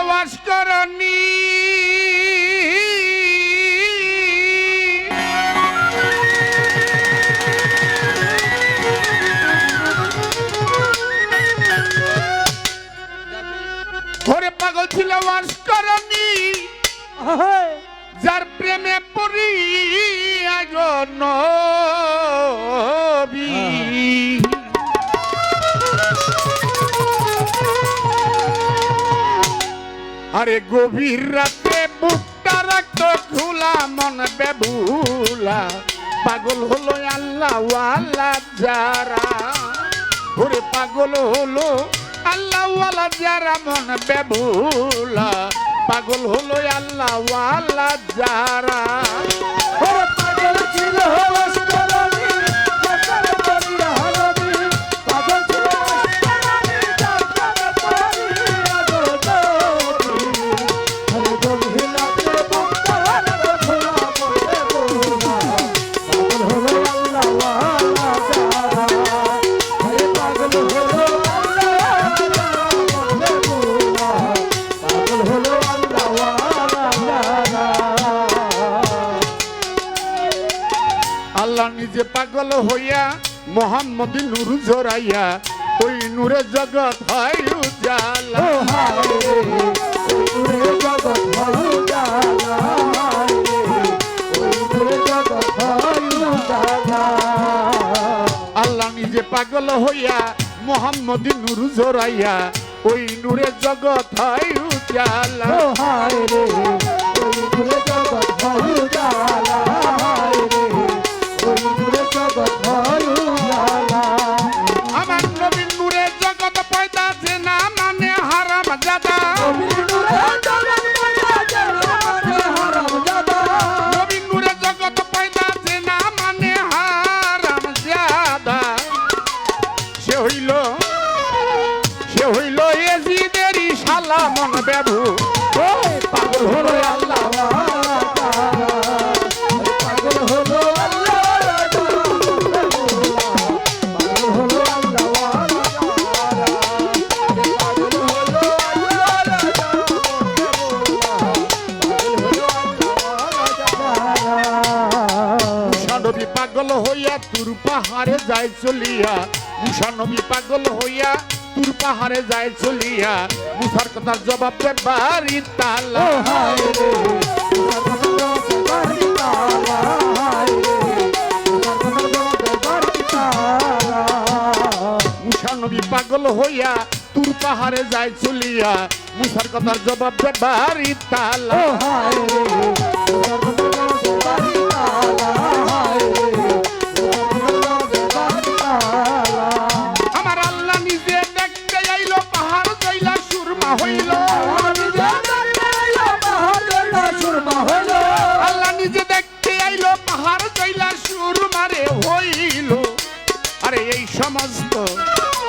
বাস করনি ঘরে পাগল ছিল বাস করনি যার প্রেমে পড়িয়া নবী আরে গভীর রাতে বুকটা রাখতো খোলা মন বেবুলা পাগল হলো আল্লাহ ওয়ালা যারা ওরে পাগল হলো আল্লাহ ওয়ালা যারা মন বেবুলা পাগল হলো আল্লাহ ওয়ালা যারা ওরে পাগল ছিল অষ্টরণী পাগল করিয়া হরবি পাগল ছিল অষ্টরণী যাত্রা করিয়া গোদবি হরে গভীর রাতে বুকটা রাখতো খোলা মন বেবুলা পাগল হলো আল্লাহ ওয়ালা যারা হরে পাগল হলো আল্লাহ নিজে পাগল হইয়া মোহাম্মদ নূর জড়াইয়া ওই নূরে জগৎ হয় উজালা আল্লাহ নিজে পাগল হইয়া মোহাম্মদ নূর জড়াইয়া ওই নূরে জগৎ হয় উজালা আমার নবীর নূরে জগৎ পয়দা যে না মানে হারাম জাদা নবীর নূরে জগৎ পয়দা যে না মানে হারাম জাদা সে হইল এজিদেরই শালা মন বেবু পাগল হলো আল্লাহ পাগল হলো নবী পাগল হইয়া তুর পাহাড়ে যায় চলিয়া মুসা নবী পাগল হইয়া তুর পাহাড়ে যায় চলিয়া মুসার কথার জবাব দে বাড়ি তালা মুসা নবী পাগল হইয়া তুর পাহাড়ে যায় চলিয়া মুসার কথার জবাব দে বাড়ি তালা আমার আল্লাহ নিজে দেখতে আইলো পাহাড় জইলা সুরমা হইল আল্লাহ নিজে দেখতে আইলো পাহাড় জইলা সুরমারে হইল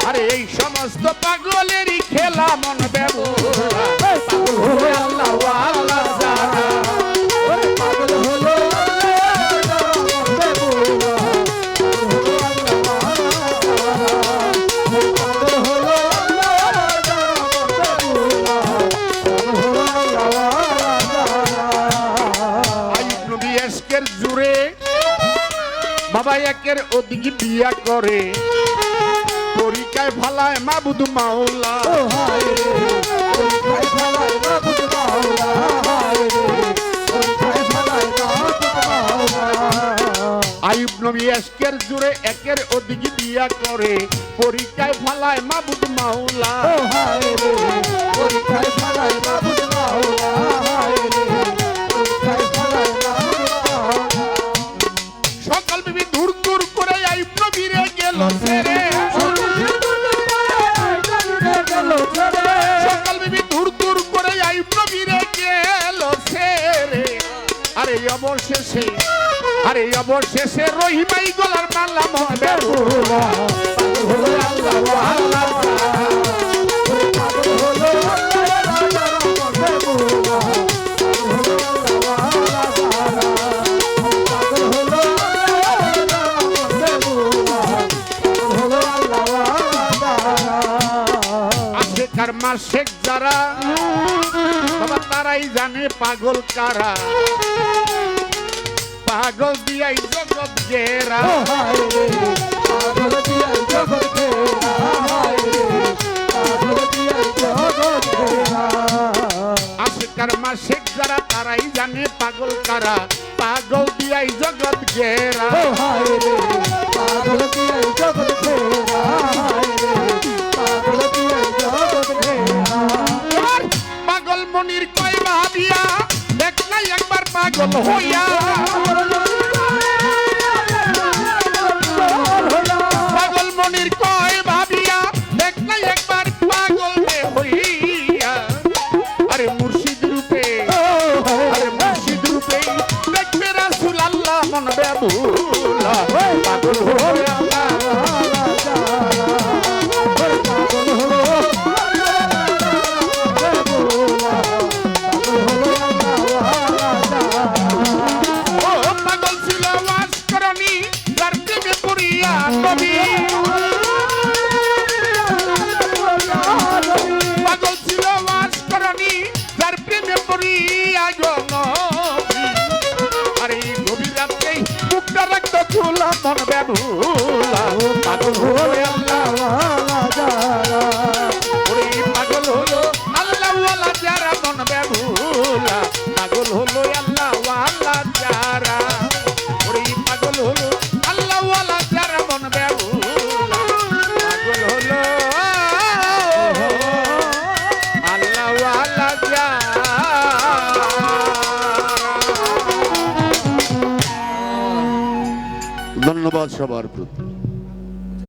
আরে এই সমস্ত পাগলেরই খেলা মন বেবুলা পাগল হলো আল্লাহ ওয়ালা যারা পাগল হলো জুড়ে বাবা একের ওদিকে বিয়া করে পরীক্ষায় ফালায় মাবুদ মাওলা আইয়ুব নবী একের জুড়ে একের ওদিকে বিয়া করে পরীক্ষায় ফালায় মাবুদ মাওলা পরীক্ষায় ফালায় মাবুদ মাওলা সকল বিবি দূর দূর করে আইয়ুব নবীরে গেল ছেড়ে সকল বিবি দূর দূর করে আইয়ুব নবীরে গেল ছেড়ে আরে অবশেষে রহিমাই গলার মালা মন বেবুলা মাসেক যারা বাবা তারাই জানে পাগল কারা পাগল দিয়াই জগৎ ঘেরা ও হায় রে পাগল দিয়া জগৎ ঘেরা হায় রে পাগল দিয়া জগৎ ঘেরা আশিকার মাসিক যারা তারাই জানে পাগল কারা পাগল দিয়াই জগৎ ঘেরা ও হায় রে পাগল দিয়া জগৎ ঘেরা হায় রে পাগল দিয়া জগৎ ঘেরা পাগল মনির কয় ভাবিয়া দেখ না একবার পাগল হইয়া পাগল মনির কয় ভাবিয়া দেখ না একবার পাগল রে হইয়া আরে মুর্শিদ রূপে আরে মুর্শিদ রূপে দেখবে রাসূল আল্লাহ মন বেবুলা পাগল হইয়া ও পাগল ছিল ওয়াসকরণী যার প্রেমে পড়িয়া নবী পাগল ছিল ওয়াসকরণী যার প্রেমে পড়িয়া নবী আরে এই গভীর রাতেই মুখটা রাখতো চুলা মন বেবুলা পাগল হয়ে আল্লাহ ওরে পাগল হলো আল্লাহ ওয়ালা যারা মন বেবুলা পাগল হলো আল্লাহ ওয়ালা যারা ওরে পাগল হলো আল্লাহ ওয়ালা যারা মন বেবুলা পাগল হলো আল্লাহ ওয়ালা যারা ধন্যবাদ সবার প্রতি।